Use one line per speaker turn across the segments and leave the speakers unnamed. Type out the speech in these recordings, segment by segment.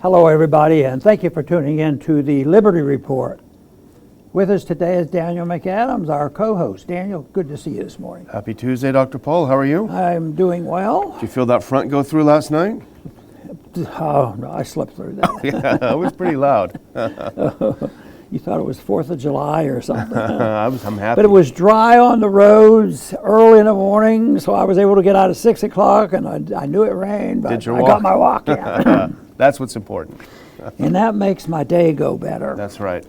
Hello, everybody, and thank you for tuning in to the Liberty Report. With us today is Daniel McAdams, our co-host. Daniel, good to see you this morning.
Happy Tuesday, Dr. Paul. How are you?
I'm doing well.
Did you feel that front go through last night?
Oh, no, I slept through that.
Yeah, it was pretty loud.
You thought it was 4th of July or something.
I'm happy.
But it was dry on the roads early in the morning, so I was able to get out at 6 o'clock, and I knew it rained, but I got my walk in.
That's what's important.
And that makes my day go better.
That's right.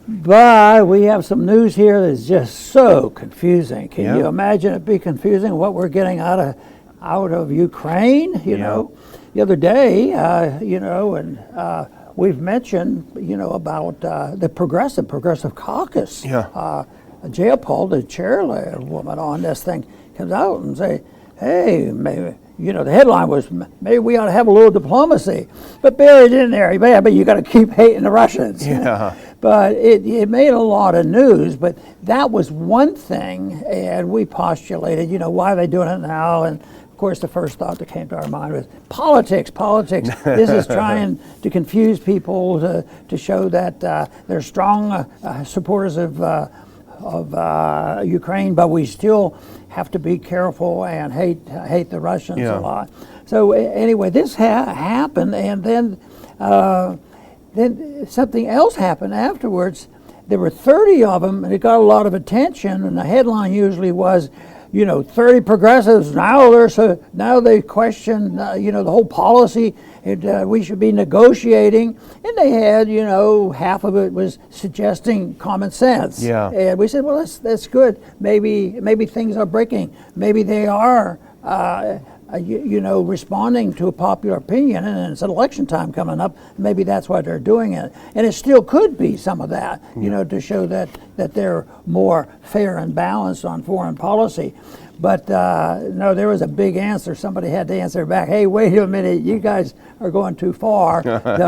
But we have some news here that's just so confusing. Can you imagine it be confusing what we're getting out of Ukraine? You know, the other day, and we've mentioned, about the Progressive Caucus.
Yeah.
Jay Paul, the chairwoman on this thing, comes out and say, hey, maybe. The headline was, maybe we ought to have a little diplomacy. But buried in there, but you got to keep hating the Russians.
Yeah.
But it made a lot of news. But that was one thing, and we postulated, why are they doing it now? And, of course, the first thought that came to our mind was politics. This is trying to confuse people to show that they're strong supporters of Ukraine, but we still have to be careful and hate the Russians a lot. So anyway, this happened, and then something else happened afterwards. There were 30 of them, and it got a lot of attention. And the headline usually was, 30 progressives. Now they question, the whole policy. We should be negotiating, and they had, half of it was suggesting common sense.
Yeah.
And we said, well, that's good. Maybe things are breaking. Maybe they are, responding to a popular opinion, and it's an election time coming up. Maybe that's why they're doing it, and it still could be some of that, to show that they're more fair and balanced on foreign policy. But no, there was a big answer. Somebody had to answer back, hey, wait a minute, you guys are going too far.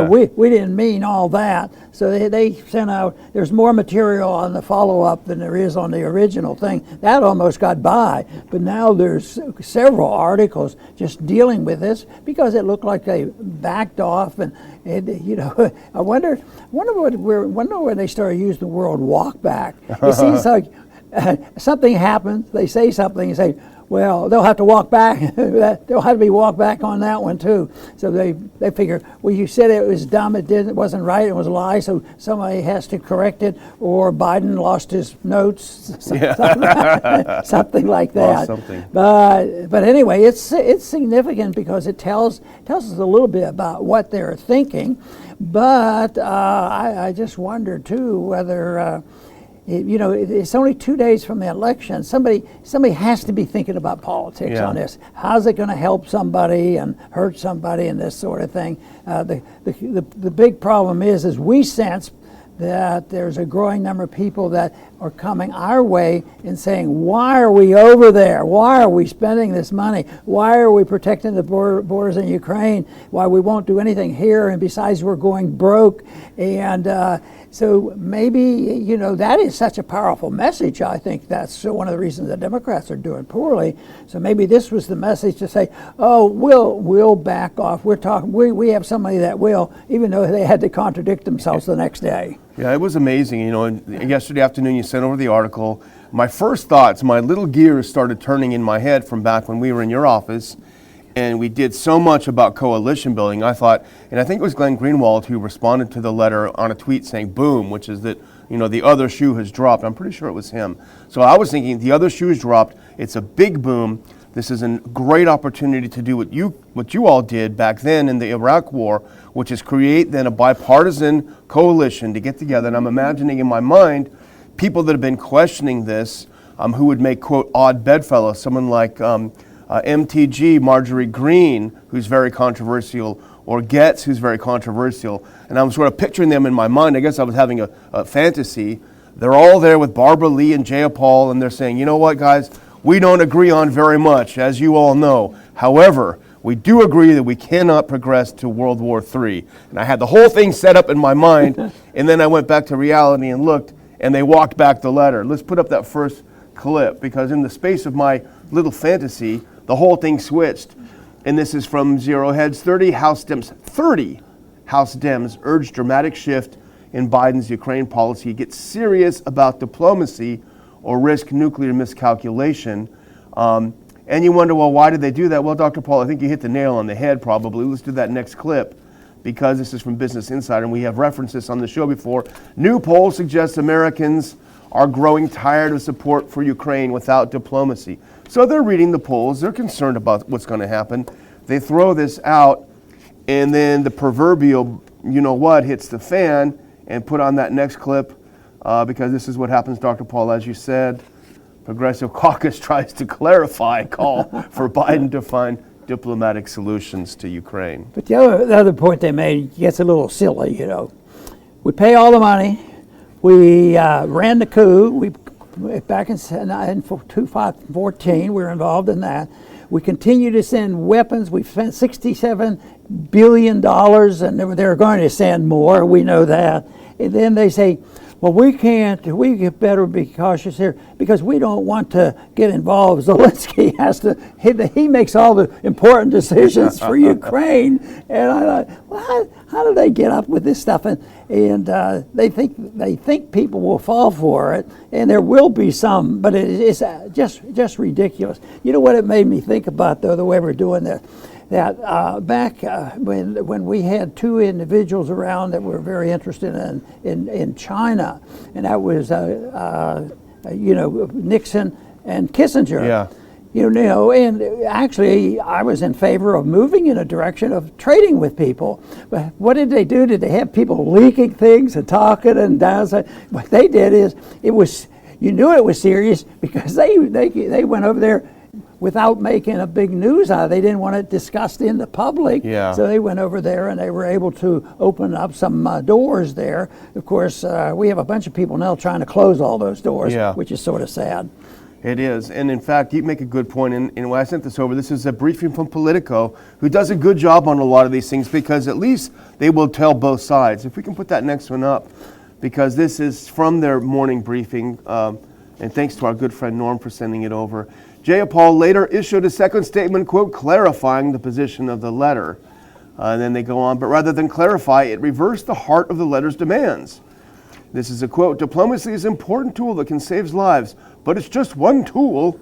We didn't mean all that. So they sent out, there's more material on the follow-up than there is on the original thing. That almost got by. But now there's several articles just dealing with this because it looked like they backed off. And I wonder when they started using the word walk back. It seems like something happens, they say something, and say, well, they'll have to walk back. They'll have to be walked back on that one too. So they figure, well, you said it was dumb, it wasn't right, it was a lie, so somebody has to correct it, or Biden lost his notes, something like that. But anyway, it's significant because it tells us a little bit about what they're thinking. But I just wonder too whether. It's only 2 days from the election. Somebody has to be thinking about politics on this. How's it going to help somebody and hurt somebody and this sort of thing? The big problem is we sense that there's a growing number of people that are coming our way and saying, why are we over there? Why are we spending this money? Why are we protecting the borders in Ukraine? Why we won't do anything here? And besides, we're going broke. And so maybe, that is such a powerful message. I think that's one of the reasons the Democrats are doing poorly. So maybe this was the message to say, oh, we'll back off. We're talking. We have somebody that will, even though they had to contradict themselves the next day.
Yeah, it was amazing. Yesterday afternoon you sent over the article. My first thoughts, my little gears started turning in my head from back when we were in your office, and we did so much about coalition building. I thought, and I think it was Glenn Greenwald who responded to the letter on a tweet saying, boom, which is that, the other shoe has dropped. I'm pretty sure it was him. So I was thinking, the other shoe has dropped. It's a big boom. This is a great opportunity to do what you all did back then in the Iraq War, which is create then a bipartisan coalition to get together. And I'm imagining in my mind people that have been questioning this, who would make, quote, odd bedfellows, someone like MTG, Marjorie Greene, who's very controversial, or Getz, who's very controversial. And I'm sort of picturing them in my mind. I guess I was having a fantasy. They're all there with Barbara Lee and Jay Paul, and they're saying, you know what, guys? We don't agree on very much, as you all know. However, we do agree that we cannot progress to World War III. And I had the whole thing set up in my mind, and then I went back to reality and looked, and they walked back the letter. Let's put up that first clip, because in the space of my little fantasy, the whole thing switched. And this is from Zero Heads 30, House House Dems urge dramatic shift in Biden's Ukraine policy, get serious about diplomacy, or risk nuclear miscalculation. And you wonder, well, why did they do that? Well, Dr. Paul, I think you hit the nail on the head probably. Let's do that next clip, because this is from Business Insider, and we have referenced this on the show before. New poll suggests Americans are growing tired of support for Ukraine without diplomacy. So they're reading the polls. They're concerned about what's going to happen. They throw this out, and then the proverbial, you know what, hits the fan. And put on that next clip, because this is what happens, Dr. Paul, as you said. Progressive Caucus tries to clarify call for Biden to find diplomatic solutions to Ukraine.
But the other point they made gets a little silly, you know. We pay all the money. We ran the coup. Back in 2014, we were involved in that. We continue to send weapons. We've spent $67 billion, and they're going to send more. We know that. And then they say, well, we better be cautious here because we don't want to get involved. Zelensky he makes all the important decisions for Ukraine. And I thought, well, how do they get up with this stuff? And they think people will fall for it, and there will be some, but it's just ridiculous. You know what it made me think about, though, the way we're doing this? That back when we had two individuals around that were very interested in China, and that was Nixon and Kissinger.
Yeah.
And actually I was in favor of moving in a direction of trading with people. But what did they do? Did they have people leaking things and talking and downside? What they did is you knew it was serious because they went over there without making a big news out of it. They didn't want it discussed in the public.
Yeah.
So they went over there and they were able to open up some doors there. Of course, we have a bunch of people now trying to close all those doors, which is sort of sad.
It is. And in fact, you make a good point. And when I sent this over, this is a briefing from Politico, who does a good job on a lot of these things because at least they will tell both sides. If we can put that next one up, because this is from their morning briefing. And thanks to our good friend Norm for sending it over. Jayapal later issued a second statement, quote, clarifying the position of the letter. And then they go on, but rather than clarify, it reversed the heart of the letter's demands. This is a quote, diplomacy is an important tool that can save lives, but it's just one tool.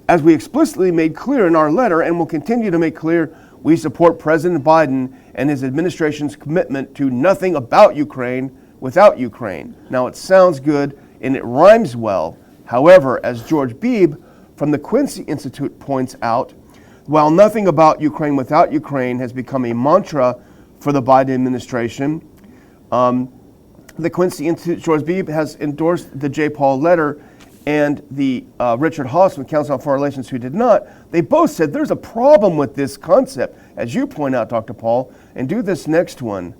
As we explicitly made clear in our letter and will continue to make clear, we support President Biden and his administration's commitment to nothing about Ukraine without Ukraine. Now it sounds good and it rhymes well. However, as George Beebe from the Quincy Institute points out, while nothing about Ukraine without Ukraine has become a mantra for the Biden administration, the Quincy Institute, George Beebe, has endorsed the J. Paul letter, and the Richard Haass from the Council on Foreign Relations, who did not. They both said there's a problem with this concept, as you point out, Dr. Paul, and do this next one,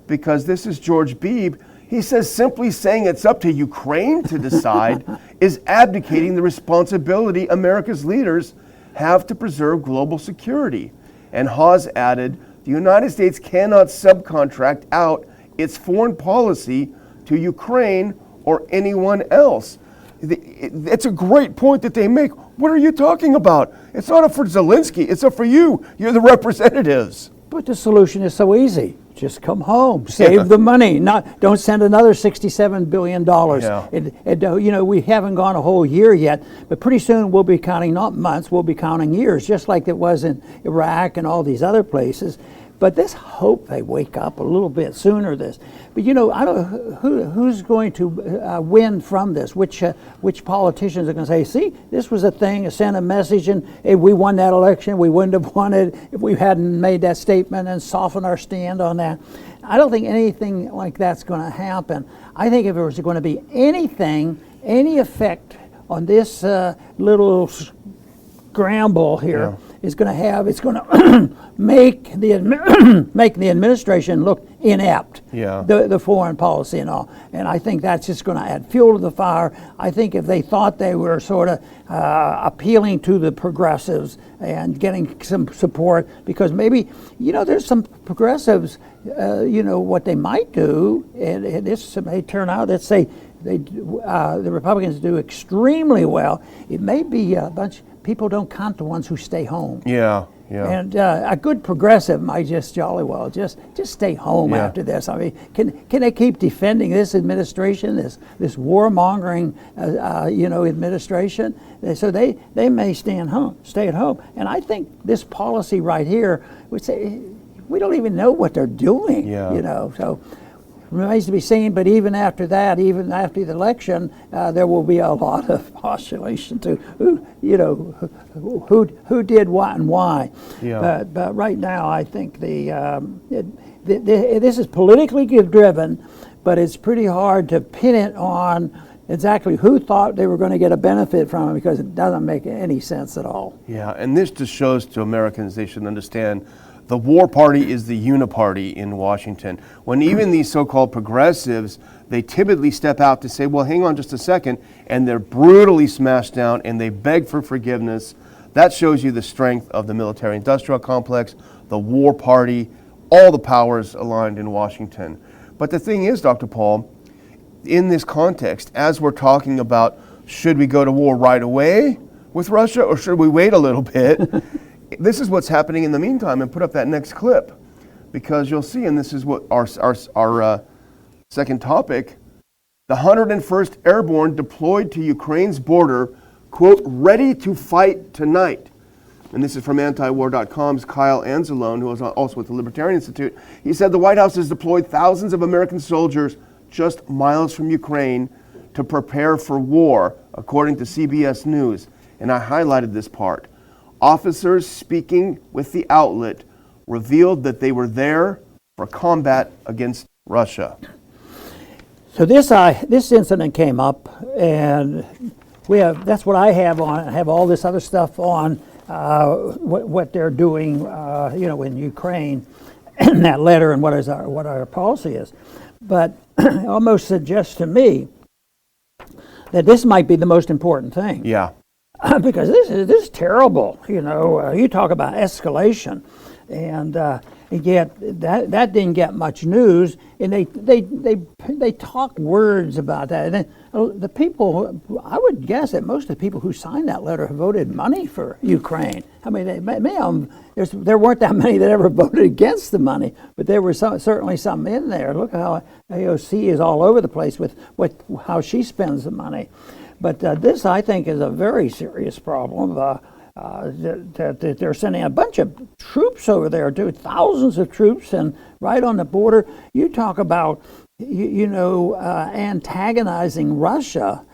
because this is George Beebe. He says simply saying it's up to Ukraine to decide is abdicating the responsibility America's leaders have to preserve global security. And Haass added, the United States cannot subcontract out its foreign policy to Ukraine or anyone else. It's a great point that they make. What are you talking about? It's not up for Zelensky, it's up for you. You're the representatives.
But the solution is so easy. Just come home, save the money. Don't send another $67 billion.
Yeah.
We haven't gone a whole year yet, but pretty soon we'll be counting not months, we'll be counting years, just like it was in Iraq and all these other places. But let's hope they wake up a little bit sooner. But I don't who's going to win from this. Which politicians are going to say, see, this was a thing, send a message, and hey, we won that election. We wouldn't have won it if we hadn't made that statement and softened our stand on that. I don't think anything like that's going to happen. I think if there was going to be any effect on this little scramble here, it's going to make the administration look inept.
Yeah.
The foreign policy and all, and I think that's just going to add fuel to the fire. I think if they thought they were sort of appealing to the progressives and getting some support, because maybe there's some progressives, what they might do, and this may turn out. Let's say the Republicans do extremely well. It may be a bunch. People don't count the ones who stay home.
Yeah. Yeah.
And a good progressive might just jolly well just stay home after this. I mean, can they keep defending this administration, this warmongering administration? So they may stay at home. And I think this policy right here would say we don't even know what they're doing.
Yeah.
So remains to be seen, but even after that, even after the election, there will be a lot of oscillation to who did what and why.
Yeah.
But right now, I think this is politically driven, but it's pretty hard to pin it on exactly who thought they were going to get a benefit from it, because it doesn't make any sense at all.
Yeah, and this just shows to Americans they should understand the war party is the uniparty in Washington. When even these so-called progressives, they timidly step out to say, well, hang on just a second, and they're brutally smashed down and they beg for forgiveness. That shows you the strength of the military-industrial complex, the war party, all the powers aligned in Washington. But the thing is, Dr. Paul, in this context, as we're talking about should we go to war right away with Russia or should we wait a little bit, this is what's happening in the meantime. And put up that next clip, because you'll see, and this is what our second topic, the 101st Airborne deployed to Ukraine's border, quote, ready to fight tonight. And this is from antiwar.com's Kyle Anzalone, who is also with the Libertarian Institute. He said the White House has deployed thousands of American soldiers just miles from Ukraine to prepare for war, according to CBS News. And I highlighted this part. Officers speaking with the outlet revealed that they were there for combat against Russia.
So this incident came up, and that's what I have on. I have all this other stuff on what they're doing, in Ukraine, and that letter, and what our policy is. But it almost suggests to me that this might be the most important thing.
Yeah.
Because this is terrible. You talk about escalation, and yet that didn't get much news. And they talk words about that. And then the people, I would guess that most of the people who signed that letter have voted money for Ukraine. I mean, there weren't that many that ever voted against the money, but there were certainly some in there. Look how AOC is all over the place with how she spends the money. But this, I think, is a very serious problem. That they're sending a bunch of troops over there, thousands of troops, and right on the border. You talk about, antagonizing Russia,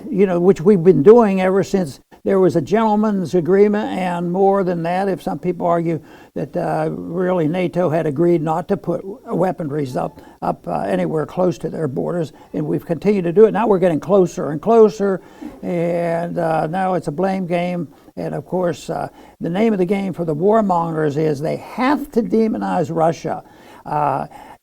which we've been doing ever since there was a gentleman's agreement, and more than that, if some people argue that really NATO had agreed not to put weaponries up anywhere close to their borders, and we've continued to do it. Now we're getting closer and closer, and now it's a blame game. And of course, the name of the game for the warmongers is they have to demonize Russia.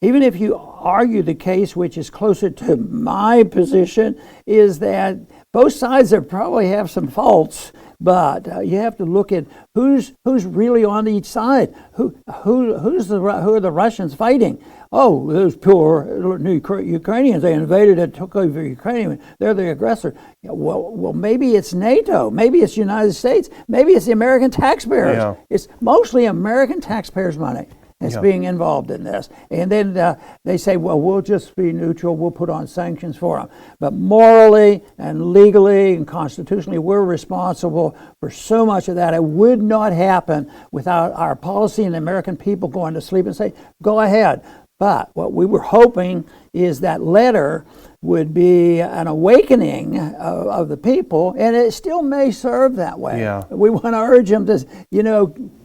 Even if you argue the case, which is closer to my position, is that both sides probably have some faults, but you have to look at who's really on each side. Who are the Russians fighting? Oh, those poor Ukrainians, they invaded and took over Ukraine. They're the aggressor. Well, maybe it's NATO. Maybe it's the United States. Maybe it's the American taxpayers.
Yeah.
It's mostly American taxpayers' money that's being involved in this. And then they say, well, we'll just be neutral. We'll put on sanctions for them. But morally and legally and constitutionally, we're responsible for so much of that. It would not happen without our policy and the American people going to sleep and say, go ahead. But what we were hoping is that letter would be an awakening of the people, and it still may serve that way.
Yeah.
We want to urge them to,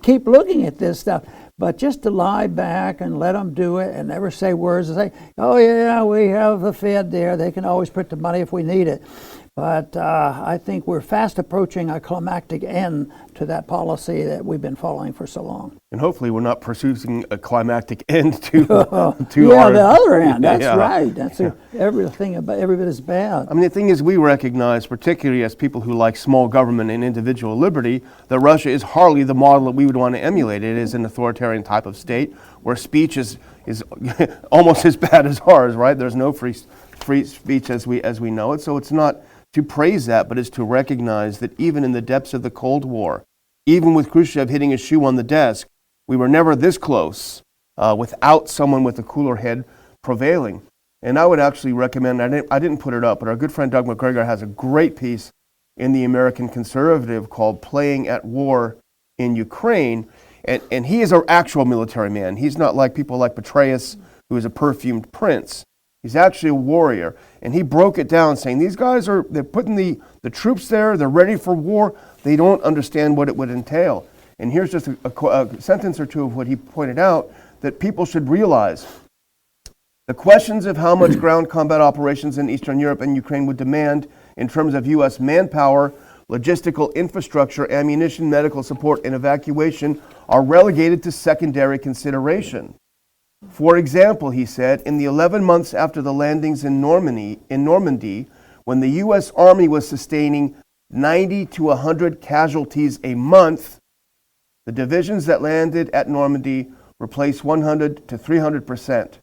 keep looking at this stuff. But just to lie back and let them do it and never say words and say, oh yeah, we have the Fed there. They can always print the money if we need it. But I think we're fast approaching a climactic end to that policy that we've been following for so long.
And hopefully we're not pursuing a climactic end to
the other end. That's right. That's everything about every bit is bad.
I mean, the thing is, we recognize, particularly as people who like small government and individual liberty, that Russia is hardly the model that we would want to emulate. It is an authoritarian type of state where speech is almost as bad as ours, right? There's no free speech as we know it. So it's not to praise that, but it's to recognize that even in the depths of the Cold War, Even with Khrushchev hitting his shoe on the desk, we were never this close without someone with a cooler head prevailing. And I would actually recommend, I didn't put it up, but our good friend Doug McGregor has a great piece in the American Conservative called Playing at War in Ukraine. And he is an actual military man. He's not like people like Petraeus, who is a perfumed prince. He's actually a warrior. And he broke it down saying these guys they're putting the troops there, they're ready for war. They don't understand what it would entail. And here's just a sentence or two of what he pointed out that people should realize. The questions of how much ground combat operations in Eastern Europe and Ukraine would demand in terms of U.S. manpower, logistical infrastructure, ammunition, medical support, and evacuation are relegated to secondary consideration. For example, he said, in the 11 months after the landings in Normandy, when the U.S. Army was sustaining 90 to 100 casualties a month, the divisions that landed at Normandy replaced 100 to 300%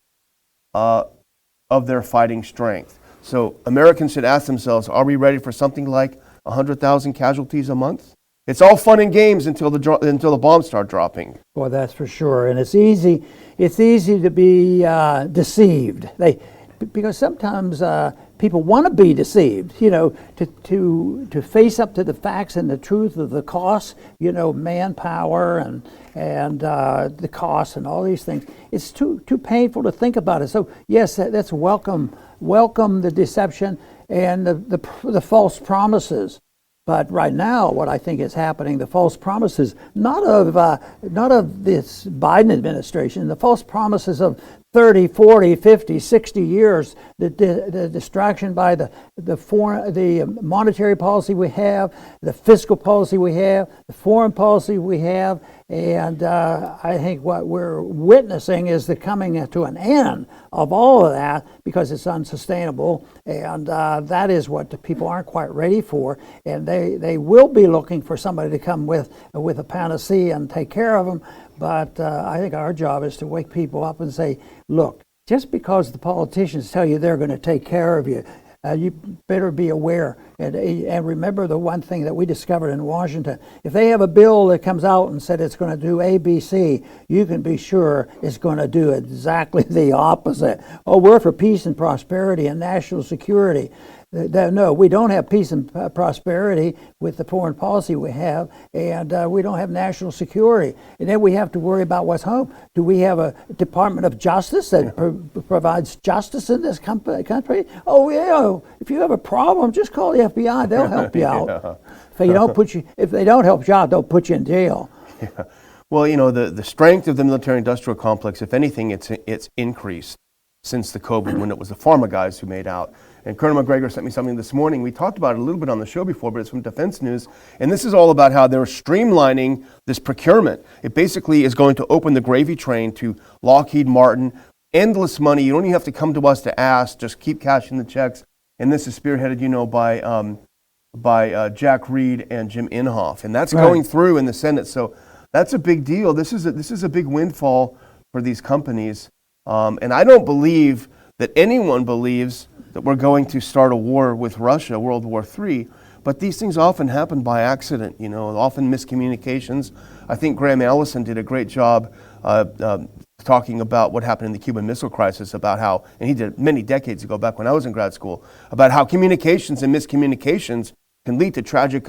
of their fighting strength. So Americans should ask themselves, are we ready for something like 100,000 casualties a month? It's all fun and games until the bombs start dropping.
Well, that's for sure. And it's easy to be deceived. Because sometimes people want to be deceived, to face up to the facts and the truth of the costs, manpower and the costs and all these things. It's too painful to think about it. So yes, that's welcome the deception and the false promises. But right now, what I think is happening, the false promises, not of this Biden administration, the false promises of 30, 40, 50, 60 years, the distraction by the monetary policy we have, the fiscal policy we have, the foreign policy we have, and I think what we're witnessing is the coming to an end of all of that because it's unsustainable, and that is what the people aren't quite ready for, and they will be looking for somebody to come with a panacea and take care of them. But I think our job is to wake people up and say, look, just because the politicians tell you they're going to take care of you, you better be aware. And remember the one thing that we discovered in Washington. If they have a bill that comes out and said it's going to do A, B, C, you can be sure it's going to do exactly the opposite. Oh, we're for peace and prosperity and national security. No, we don't have peace and prosperity with the foreign policy we have, and we don't have national security. And then we have to worry about what's home. Do we have a Department of Justice that provides justice in this country? Oh, yeah. If you have a problem, just call the FBI. They'll help you out. Yeah. If they don't help you out, they'll put you in jail.
Yeah. Well, the strength of the military-industrial complex, if anything, it's increased since the COVID when it was the pharma guys who made out. And Colonel McGregor sent me something this morning. We talked about it a little bit on the show before, but it's from Defense News. And this is all about how they're streamlining this procurement. It basically is going to open the gravy train to Lockheed Martin. Endless money. You don't even have to come to us to ask. Just keep cashing the checks. And this is spearheaded, by Jack Reed and Jim Inhofe. And that's going through in the Senate. So that's a big deal. This is a big windfall for these companies. And I don't believe that anyone believes that we're going to start a war with Russia, World War III, but these things often happen by accident, often miscommunications. I think Graham Allison did a great job talking about what happened in the Cuban Missile Crisis, about how, and he did it many decades ago, back when I was in grad school, about how communications and miscommunications can lead to tragic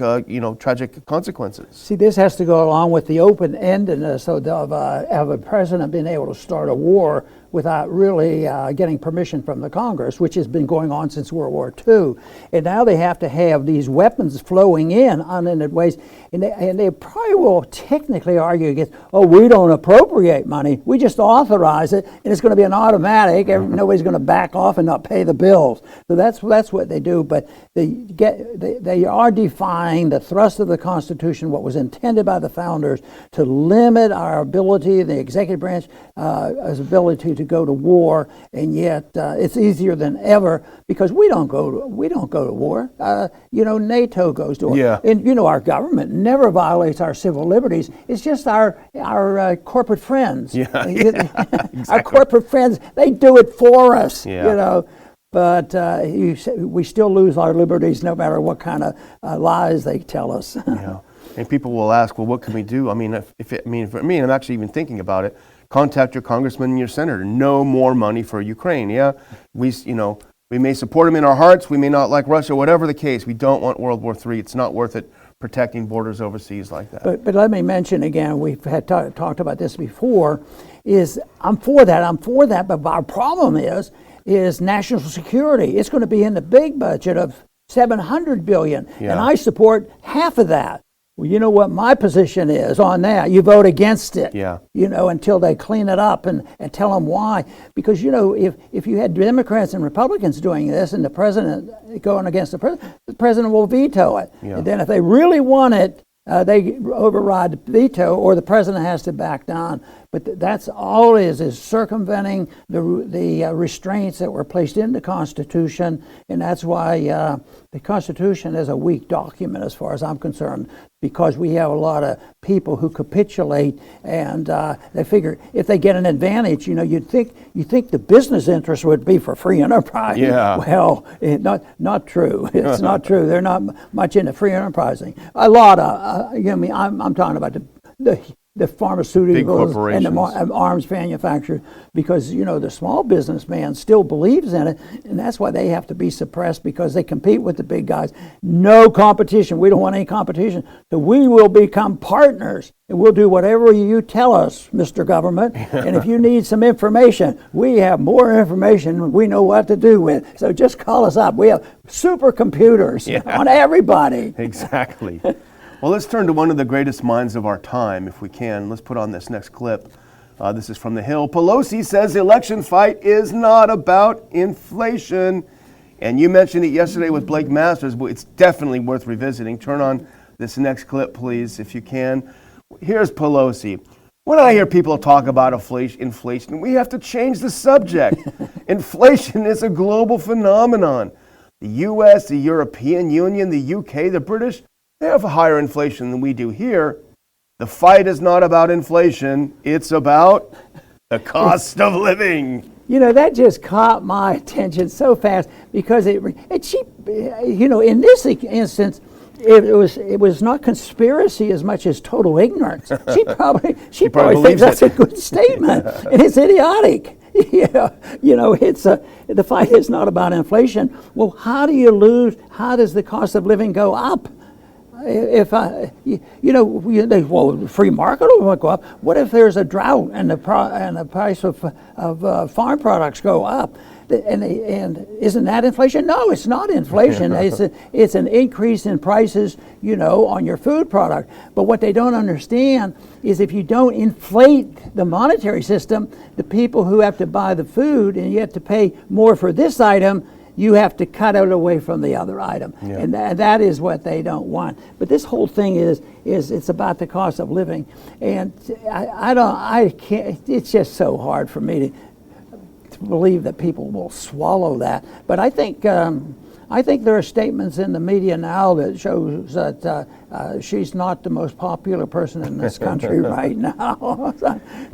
consequences.
See, this has to go along with the open-endedness of a president being able to start a war without really getting permission from the Congress, which has been going on since World War II. And now they have to have these weapons flowing in unended ways. And they probably will technically argue against, we don't appropriate money, we just authorize it, and it's going to be an automatic. Nobody's going to back off and not pay the bills. So that's what they do. But they are defying the thrust of the Constitution, what was intended by the founders, to limit our ability, the executive branch's ability to go to war, and yet it's easier than ever because we don't go to war. NATO goes to war, and our government never violates our civil liberties. It's just our corporate friends.
Exactly.
Our corporate friends, they do it for us. But we still lose our liberties no matter what kind of lies they tell us.
And people will ask, well, what can we do? I mean, for me, I'm actually even thinking about it. Contact your congressman and your senator. No more money for Ukraine. Yeah, we may support them in our hearts. We may not like Russia, whatever the case. We don't want World War III. It's not worth it protecting borders overseas like that.
But let me mention again, we've had talked about this before, is I'm for that, but our problem is national security. It's going to be in the big budget of $700 billion, and I support half of that. Well, you know what my position is on that? You vote against it, until they clean it up and tell them why. Because, if you had Democrats and Republicans doing this and the president going against the president will veto it. Yeah. And then if they really want it, they override the veto, or the president has to back down. But that's all it is circumventing the restraints that were placed in the Constitution, and that's why the Constitution is a weak document as far as I'm concerned, because we have a lot of people who capitulate, and they figure if they get an advantage, you'd think the business interest would be for free enterprise. Yeah. Well, not true. It's not true. They're not much into free enterprising. A lot of I'm talking about the pharmaceuticals and the arms manufacturers, because the small businessman still believes in it, and that's why they have to be suppressed, because they compete with the big guys. No competition. We don't want any competition. So we will become partners, and we'll do whatever you tell us, Mr. Government. And if you need some information, we have more information we know what to do with. So just call us up. We have supercomputers on everybody.
Exactly. Well, let's turn to one of the greatest minds of our time, if we can. Let's put on this next clip. This is from The Hill. Pelosi says the election fight is not about inflation. And you mentioned it yesterday with Blake Masters, but it's definitely worth revisiting. Turn on this next clip, please, if you can. Here's Pelosi. When I hear people talk about inflation, we have to change the subject. Inflation is a global phenomenon. The U.S., the European Union, the U.K., the British, they have a higher inflation than we do here. The fight is not about inflation. It's about the cost of living.
That just caught my attention so fast, because in this instance, it was not conspiracy as much as total ignorance. She probably thinks that's a good statement, and it's idiotic. The fight is not about inflation. Well, how does the cost of living go up? If free market will go up. What if there's a drought and the price of farm products go up? And isn't that inflation? No, it's not inflation. It's an increase in prices, on your food product. But what they don't understand is if you don't inflate the monetary system, the people who have to buy the food and you have to pay more for this item, you have to cut it away from the other item. Yeah. And that is what they don't want. But this whole thing is it's about the cost of living. And I can't, it's just so hard for me to believe that people will swallow that. But I think there are statements in the media now that shows that she's not the most popular person in this country right now.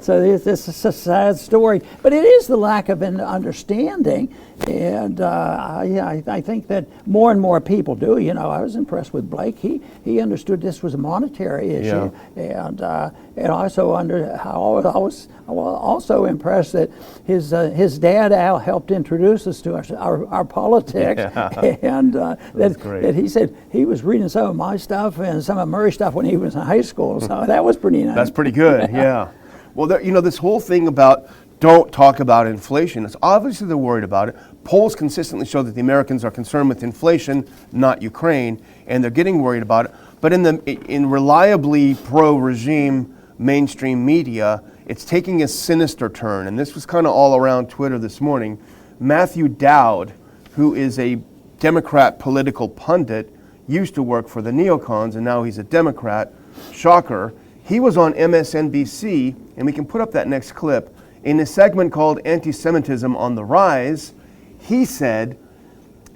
So this is a sad story. But it is the lack of understanding. And I think that more and more people do. I was impressed with Blake. He understood this was a monetary issue. Yeah. And also I was also impressed that his dad Al helped introduce us to our politics. Yeah. And that he said he was reading some of my stuff and some of Murray's stuff when he was in high school. So that was pretty nice.
That's pretty good. Yeah. Well, this whole thing about don't talk about inflation. It's obviously they're worried about it. Polls consistently show that the Americans are concerned with inflation, not Ukraine, and they're getting worried about it. But in reliably pro-regime mainstream media, it's taking a sinister turn. And this was kind of all around Twitter this morning. Matthew Dowd, who is a Democrat political pundit, used to work for the neocons, and now he's a Democrat. Shocker. He was on MSNBC, and we can put up that next clip. In a segment called Anti-Semitism on the Rise, he said,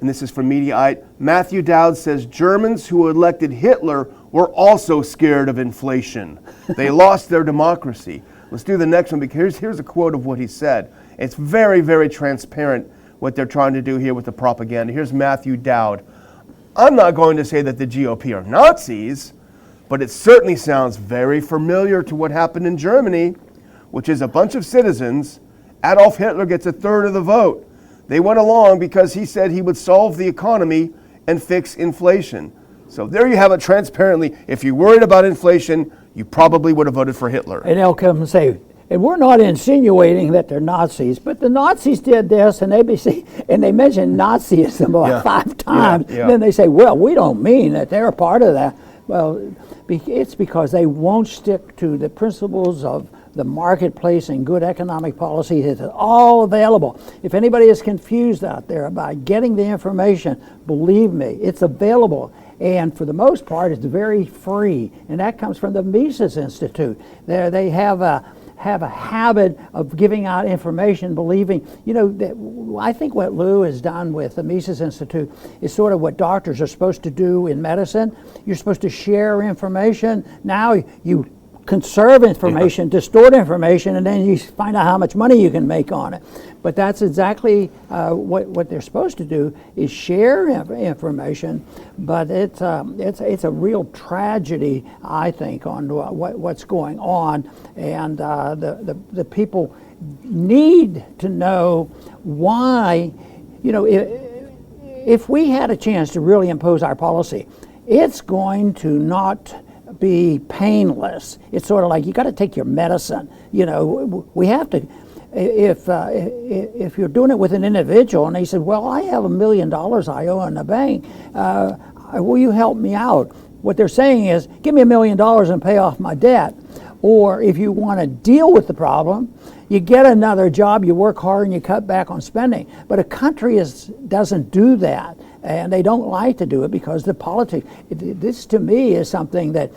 and this is from Mediaite, Matthew Dowd says Germans who elected Hitler were also scared of inflation. They lost their democracy. Let's do the next one, because here's a quote of what he said. It's very, very transparent what they're trying to do here with the propaganda. Here's Matthew Dowd. I'm not going to say that the GOP are Nazis, but it certainly sounds very familiar to what happened in Germany, which is a bunch of citizens. Adolf Hitler gets a third of the vote. They went along because he said he would solve the economy and fix inflation. So there you have it transparently. If you're worried about inflation, you probably would have voted for Hitler.
And they'll come and say, and we're not insinuating that they're Nazis, but the Nazis did this, and ABC, and they mentioned Nazism about 5 times.
Yeah.
Then they say, well, we don't mean that they're a part of that. Well, it's because they won't stick to the principles of the marketplace and good economic policy. It's all available. If anybody is confused out there about getting the information, believe me, it's available. And for the most part, it's very free. And that comes from the Mises Institute. They have a habit of giving out information, believing, that I think what Lou has done with the Mises Institute is sort of what doctors are supposed to do in medicine. You're supposed to share information. Now you conserve information, distort information, and then you find out how much money you can make on it. But that's exactly what they're supposed to do, is share information. But it's a real tragedy, I think, on what's going on, and the people need to know why. If we had a chance to really impose our policy, it's going to not be painless. It's sort of like you got to take your medicine. We have to. If you're doing it with an individual, and he said, "Well, I have $1 million I owe in the bank. Will you help me out?" What they're saying is, "Give me $1 million and pay off my debt." Or if you want to deal with the problem, you get another job, you work hard, and you cut back on spending. But a country doesn't do that. And they don't like to do it because the politics. This to me is something that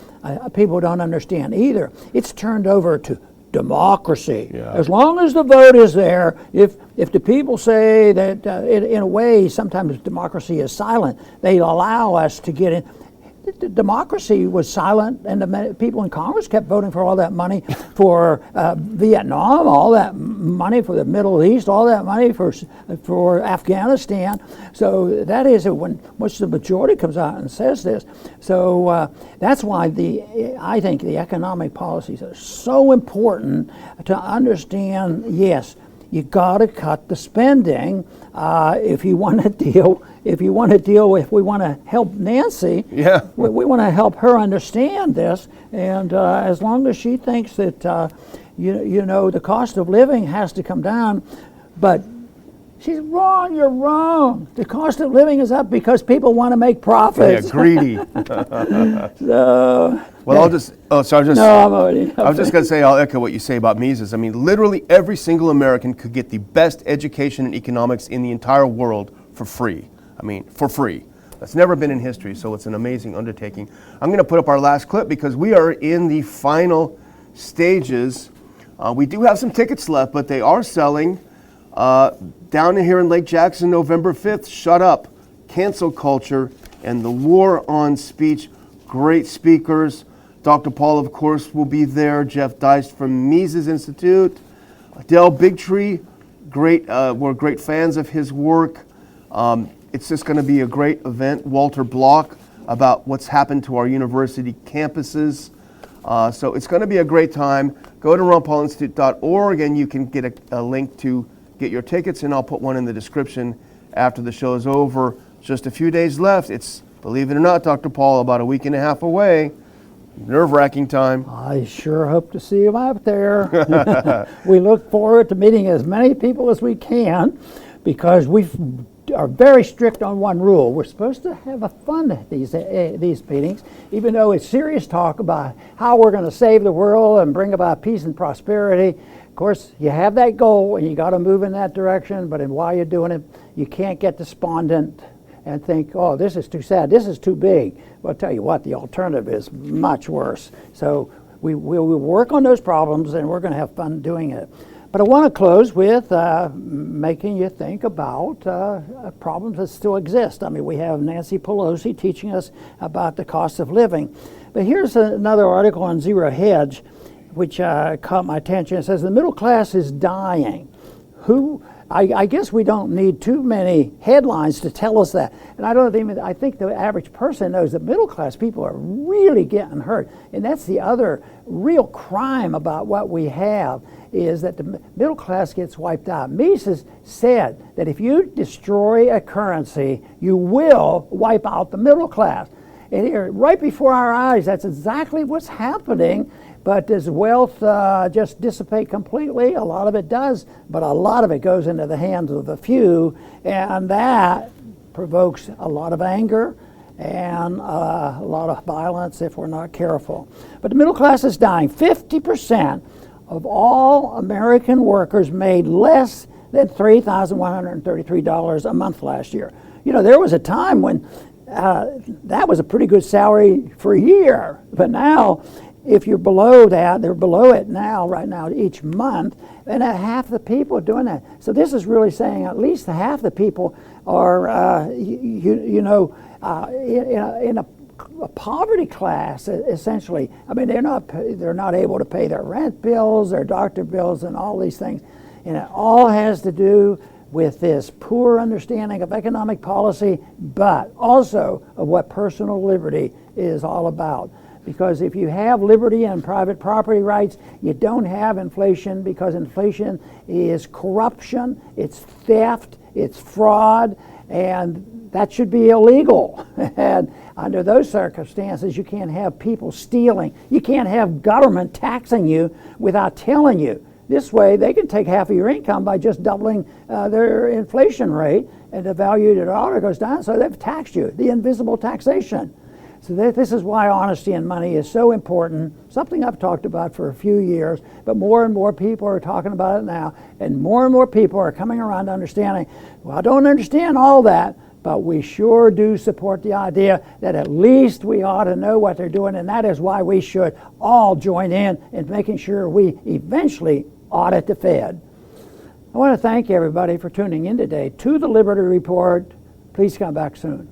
people don't understand either. It's turned over to democracy.
Yeah.
As long as the vote is there, if the people say that in a way sometimes democracy is silent, they allow us to get in. The democracy was silent, and the people in Congress kept voting for all that money for Vietnam, all that money for the Middle East, all that money for Afghanistan. So that is once the majority comes out and says this. So that's why I think the economic policies are so important to understand. Yes, you got to cut the spending if you want to deal. If we want to help Nancy, we want to help her understand this. And as long as she thinks that the cost of living has to come down, but she's wrong. You're wrong. The cost of living is up because people want to make profits.
Yeah, greedy.
So.
Well, I'll just. Oh, sorry.
No, I'm already.
I was just going to say, I'll echo what you say about Mises. I mean, literally every single American could get the best education in economics in the entire world for free. I mean, for free. That's never been in history, so it's an amazing undertaking. I'm going to put up our last clip because we are in the final stages. We do have some tickets left, but they are selling. Down here in Lake Jackson, November 5th, Shut Up, Cancel Culture, and the War on Speech. Great speakers. Dr. Paul, of course, will be there. Jeff Deist from Mises Institute. Del Bigtree, we're great fans of his work. It's just going to be a great event. Walter Block about what's happened to our university campuses. So it's going to be a great time. Go to ronpaulinstitute.org and you can get a link to get your tickets, and I'll put one in the description after the show is over. Just a few days left. It's, believe it or not, Dr. Paul, about a week and a half away. Nerve-wracking time.
I sure hope to see you out there. We look forward to meeting as many people as we can because we are very strict on one rule. We're supposed to have a fun at these meetings, even though it's serious talk about how we're going to save the world and bring about peace and prosperity. Of course, you have that goal and you got to move in that direction, but while you're doing it, you can't get despondent and think, oh, this is too sad, this is too big. Well, I'll tell you what, the alternative is much worse. So we will work on those problems and we're going to have fun doing it. But I want to close with making you think about problems that still exist. I mean, we have Nancy Pelosi teaching us about the cost of living. But here's another article on Zero Hedge, which caught my attention. It says, the middle class is dying. Who I guess we don't need too many headlines to tell us that. And I think the average person knows that middle class people are really getting hurt. And that's the other real crime about what we have, is that the middle class gets wiped out. Mises said that if you destroy a currency, you will wipe out the middle class. And here, right before our eyes, that's exactly what's happening. But does wealth just dissipate completely? A lot of it does, but a lot of it goes into the hands of the few, and that provokes a lot of anger and a lot of violence if we're not careful. But the middle class is dying. 50% of all American workers made less than $3,133 a month last year. You know, there was a time when that was a pretty good salary for a year, but now if you're below that, they're below it now, right now, each month, and half the people are doing that. So this is really saying at least half the people are, in a poverty class, essentially. I mean, they're not able to pay their rent bills, their doctor bills, and all these things, and it all has to do with this poor understanding of economic policy, but also of what personal liberty is all about. Because if you have liberty and private property rights, you don't have inflation, because inflation is corruption, it's theft, it's fraud, and that should be illegal. And under those circumstances, you can't have people stealing. You can't have government taxing you without telling you. This way, they can take half of your income by just doubling their inflation rate, and the value of the dollar goes down, so they've taxed you, the invisible taxation. So this is why honesty in money is so important, something I've talked about for a few years, but more and more people are talking about it now, and more people are coming around to understanding, well, I don't understand all that, but we sure do support the idea that at least we ought to know what they're doing, and that is why we should all join in making sure we eventually audit the Fed. I want to thank everybody for tuning in today to the Liberty Report. Please come back soon.